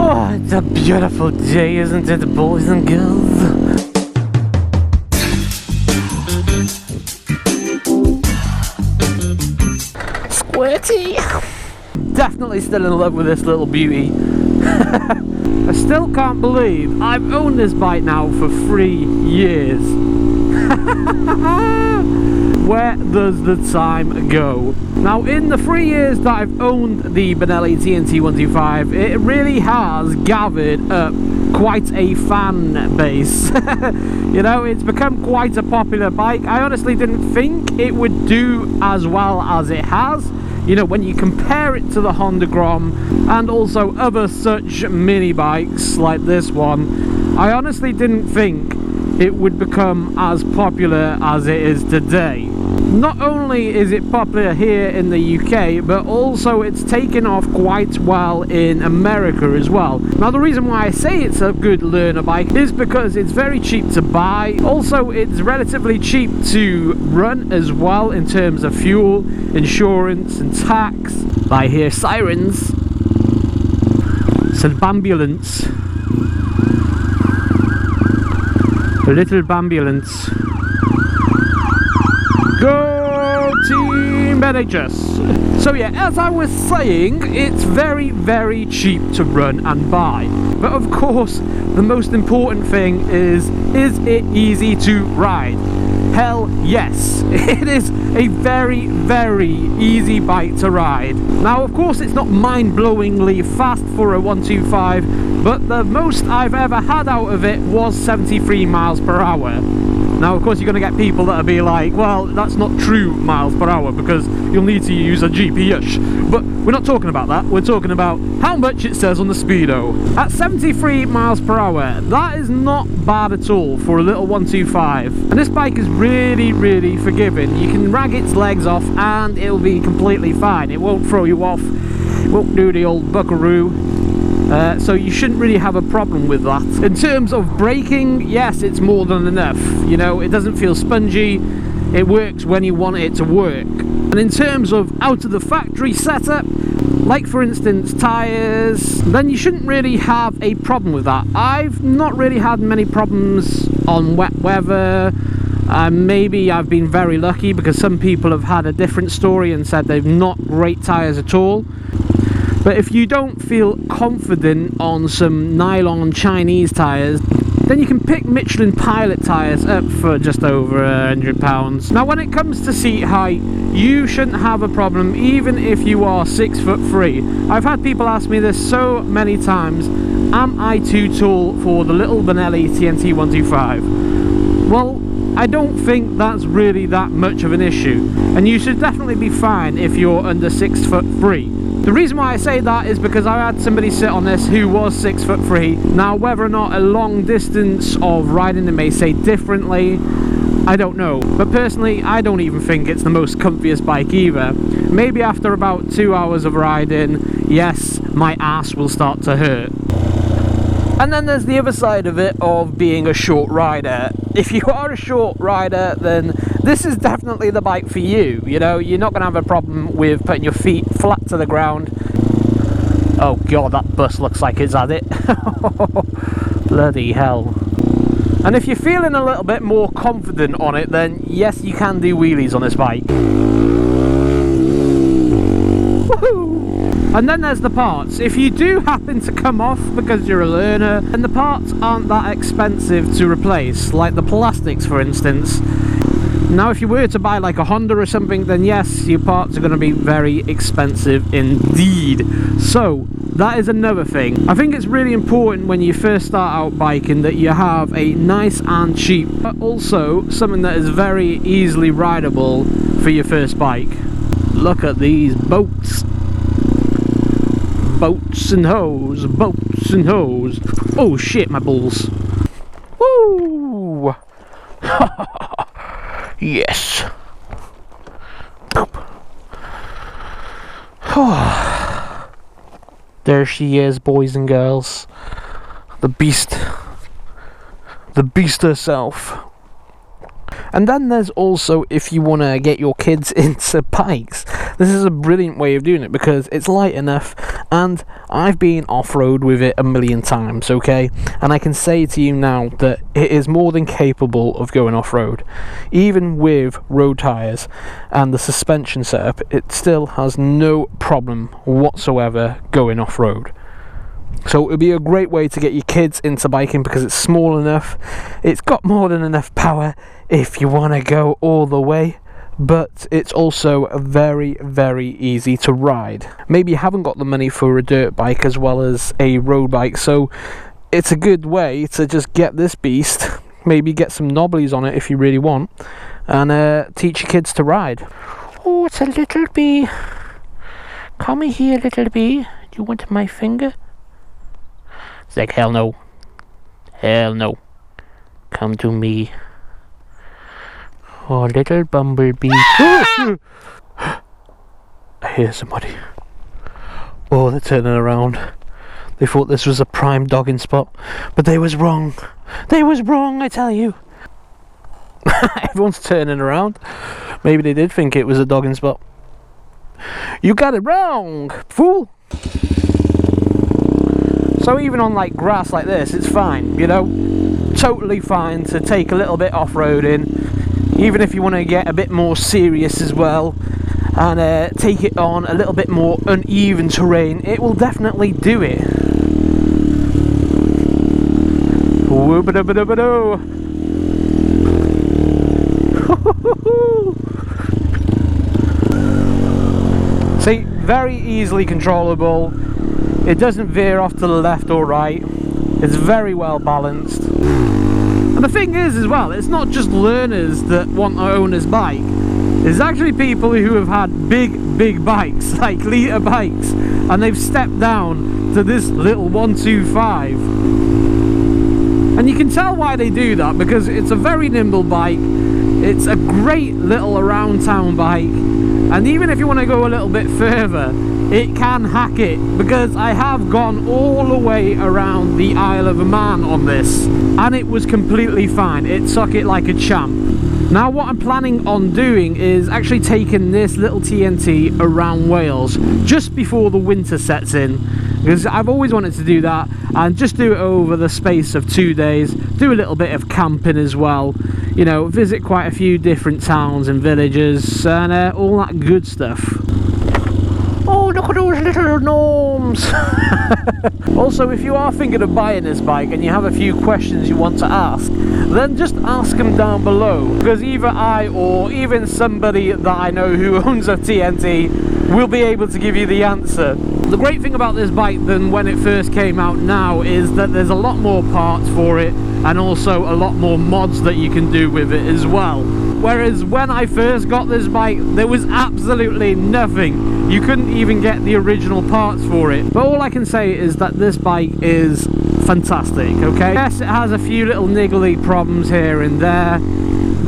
Oh, it's a beautiful day, isn't it, boys and girls? Squirty! Definitely still in love with this little beauty. I still can't believe I've owned this bike now for 3 years. Where does the time go? Now, in the 3 years that I've owned the Benelli tnt 125, it really has gathered up quite a fan base. You know, it's become quite a popular bike. I honestly didn't think it would do as well as it has. You know, when you compare it to the Honda Grom and also other such mini bikes like this one, I honestly didn't think it would become as popular as it is today. Not only is it popular here in the UK, but also it's taken off quite well in America as well. Now, the reason why I say it's a good learner bike is because it's very cheap to buy. Also, it's relatively cheap to run as well in terms of fuel, insurance and tax. I hear sirens. It's an ambulance. A little ambulance. Go Team NHS! So yeah, as I was saying, it's very, very cheap to run and buy. But of course, the most important thing is it easy to ride? Hell yes! It is a very, very easy bike to ride. Now, of course, it's not mind-blowingly fast for a 125, but the most I've ever had out of it was 73 miles per hour. Now, of course, you're going to get people that'll be like, well, that's not true miles per hour because you'll need to use a GPS. But we're not talking about that. We're talking about how much it says on the speedo. At 73 miles per hour, that is not bad at all for a little 125. And this bike is really, really forgiving. You can rag its legs off and it'll be completely fine. It won't throw you off. It won't do the old buckaroo. So you shouldn't really have a problem with that. In terms of braking, yes, it's more than enough. You know, it doesn't feel spongy. It works when you want it to work. And in terms of out of the factory setup, like for instance tyres, then you shouldn't really have a problem with that. I've not really had many problems on wet weather. Maybe I've been very lucky because some people have had a different story and said they've not great tyres at all. But if you don't feel confident on some nylon Chinese tyres, then you can pick Michelin Pilot tyres up for just over £100. Now, when it comes to seat height, you shouldn't have a problem even if you are 6'3". I've had people ask me this so many times, am I too tall for the little Benelli tnt 125? Well, I don't think that's really that much of an issue, and you should definitely be fine if you're under 6'3". The reason why I say that is because I had somebody sit on this who was 6'3". Now, whether or not a long distance of riding they may say differently, I don't know. But personally, I don't even think it's the most comfiest bike either. Maybe after about 2 hours of riding, yes, my ass will start to hurt. And then there's the other side of it of being a short rider. If you are a short rider, then this is definitely the bike for you. You know, you're not going to have a problem with putting your feet flat to the ground. Oh god, that bus looks like it's had it. Bloody hell. And if you're feeling a little bit more confident on it, then yes, you can do wheelies on this bike. Woohoo! And then there's the parts. If you do happen to come off because you're a learner, then the parts aren't that expensive to replace, like the plastics for instance. Now, if you were to buy like a Honda or something, then yes, your parts are going to be very expensive indeed. So that is another thing. I think it's really important when you first start out biking that you have a nice and cheap, but also something that is very easily rideable for your first bike. Look at these boats. Boats and hoes, boats and hoes. Oh shit, my balls. Woo! Yes. There she is, boys and girls. The beast. The beast herself. And then there's also if you want to get your kids into bikes. This is a brilliant way of doing it because it's light enough and I've been off-road with it a million times, okay, and I can say to you now that it is more than capable of going off-road. Even with road tyres and the suspension setup, it still has no problem whatsoever going off-road. So it would be a great way to get your kids into biking because it's small enough, it's got more than enough power if you want to go all the way, but it's also very, very easy to ride. Maybe you haven't got the money for a dirt bike as well as a road bike, so it's a good way to just get this beast, maybe get some knobblies on it if you really want, and teach your kids to ride. Oh, it's a little bee. Come here, little bee. Do you want my finger? It's like, hell no. Hell no. Come to me. Oh, little bumblebee. I hear somebody. Oh, they're turning around. They thought this was a prime dogging spot, but they was wrong. They was wrong, I tell you. Everyone's turning around. Maybe they did think it was a dogging spot. You got it wrong, fool. So even on like grass like this, it's fine, you know, totally fine to take a little bit off-roading, even if you want to get a bit more serious as well, and take it on a little bit more uneven terrain. It will definitely do it. See, very easily controllable. It doesn't veer off to the left or right. It's very well balanced. And the thing is as well, it's not just learners that want to own this bike. There's actually people who have had big bikes, like litre bikes, and they've stepped down to this little 125. And you can tell why they do that, because it's a very nimble bike. It's a great little around town bike, and even if you want to go a little bit further, it can hack it, because I have gone all the way around the Isle of Man on this and it was completely fine. It took it like a champ. Now what I'm planning on doing is actually taking this little TNT around Wales just before the winter sets in, because I've always wanted to do that and just do it over the space of 2 days, do a little bit of camping as well, you know, visit quite a few different towns and villages and all that good stuff. Oh, look at those little gnomes! Also, if you are thinking of buying this bike and you have a few questions you want to ask, then just ask them down below, because either I or even somebody that I know who owns a TNT will be able to give you the answer. The great thing about this bike than when it first came out now is that there's a lot more parts for it, and also a lot more mods that you can do with it as well. Whereas when I first got this bike, there was absolutely nothing. You couldn't even get the original parts for it. But all I can say is that this bike is fantastic, okay? Yes, it has a few little niggly problems here and there,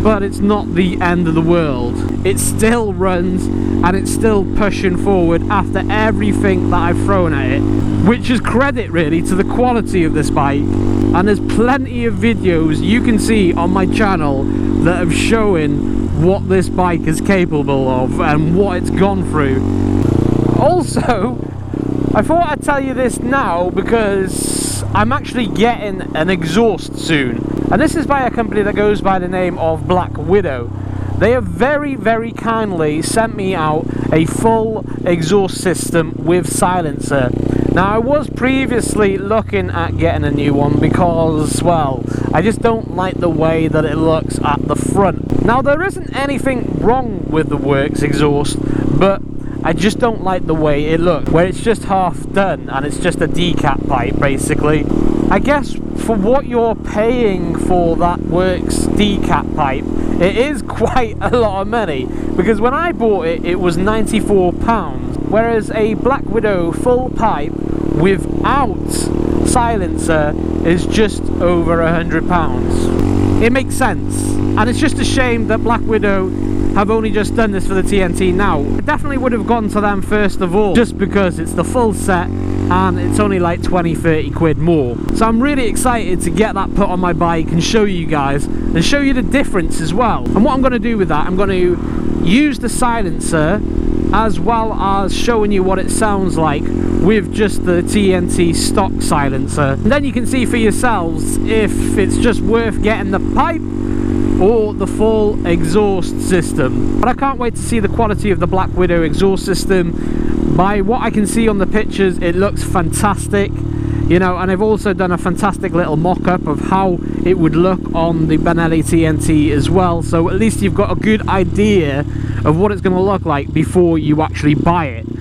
but it's not the end of the world. It still runs, and it's still pushing forward after everything that I've thrown at it, which is credit really to the quality of this bike. And there's plenty of videos you can see on my channel that have shown what this bike is capable of and what it's gone through. Also, I thought I'd tell you this now because I'm actually getting an exhaust soon, and this is by a company that goes by the name of Black Widow. They have very, very kindly sent me out a full exhaust system with silencer. Now, I was previously looking at getting a new one because, well, I just don't like the way that it looks at the front. Now, there isn't anything wrong with the Works exhaust, but I just don't like the way it looks, where it's just half done and it's just a decap pipe basically. I guess for what you're paying for that Works decap pipe, it is quite a lot of money, because when I bought it, it was £94, whereas a Black Widow full pipe without silencer is just over £100. It makes sense, and it's just a shame that Black Widow have only just done this for the TNT now. I definitely would have gone to them first of all, just because it's the full set and it's only like 20-30 quid more. So I'm really excited to get that put on my bike and show you guys, and show you the difference as well. And what I'm going to do with that, I'm going to use the silencer as well as showing you what it sounds like with just the TNT stock silencer. And then you can see for yourselves if it's just worth getting the pipe or the full exhaust system. But I can't wait to see the quality of the Black Widow exhaust system. By what I can see on the pictures, it looks fantastic, you know, and I've also done a fantastic little mock-up of how it would look on the Benelli TNT as well, so at least you've got a good idea of what it's going to look like before you actually buy it.